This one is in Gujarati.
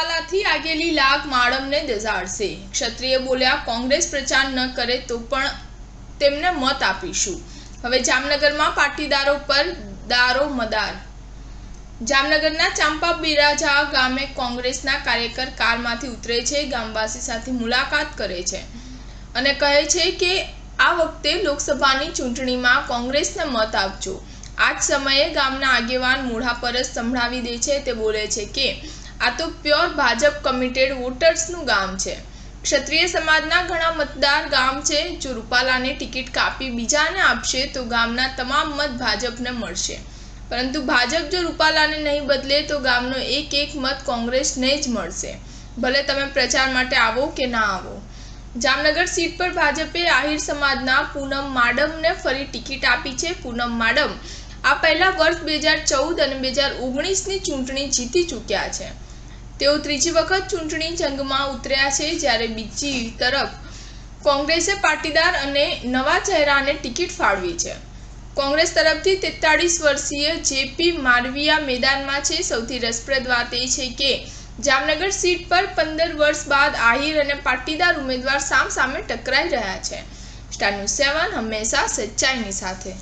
રૂપાલાથી આગેલી લાગ માડમને દઝાડશે। ક્ષત્રિય બોલ્યા, કોંગ્રેસ પ્રચાર ન કરે તો પણ તેમને મત આપીશું। હવે જામનગરમાં પાટીદારો પર દારોમદાર। જામનગરના ચાંપા બિરાજા ગામે કોંગ્રેસના કાર્યકર કારમાંથી ઉતરે છે, ગામવાસી સાથે મુલાકાત કરે છે અને કહે છે કે આ વખતે લોકસભાની ચૂંટણીમાં કોંગ્રેસને મત આપજો। આ જ સમયે ગામના આગેવાન મોઢા પર જ સંભળાવી દે છે। તે બોલે છે કે આ તો પ્યોર ભાજપ કમિટેડ વોટર્સનું ગામ છે। ક્ષત્રિય સમાજના ઘણા મતદાર ગામ છે। જો રૂપાલાને ટિકિટ કાપી બીજાને આપશે તો ગામના તમામ મત ભાજપને મળશે, પરંતુ ભાજપ જો રૂપાલાને નહીં બદલે તો ગામનો એક એક મત કોંગ્રેસને જ મળશે, ભલે તમે પ્રચાર માટે આવો કે ના આવો। જામનગર સીટ પર ભાજપે આહિર સમાજના પૂનમ માડમને ફરી ટિકિટ આપી છે। પૂનમ માડમ આ પહેલા વર્ષ 2014 અને 2019ની ચૂંટણી જીતી ચૂક્યા છે। તેઓ ત્રીજી વખત ચૂંટણી જંગમાં ઉતર્યા છે, જ્યારે બીજી તરફ કોંગ્રેસે પાટીદાર અને નવા ચહેરાને ટિકિટ ફાળવી છે। કોંગ્રેસ તરફથી 43 વર્ષીય જેપી મારવિયા મેદાનમાં છે। સૌથી રસપ્રદ વાત એ છે કે જામનગર સીટ પર 15 વર્ષ બાદ આહિર અને પાટીદાર ઉમેદવાર સામસામે ટકરાઈ રહ્યા છે। સ્ટાર ન્યૂઝ 7 હંમેશા સચ્ચાઈની સાથે।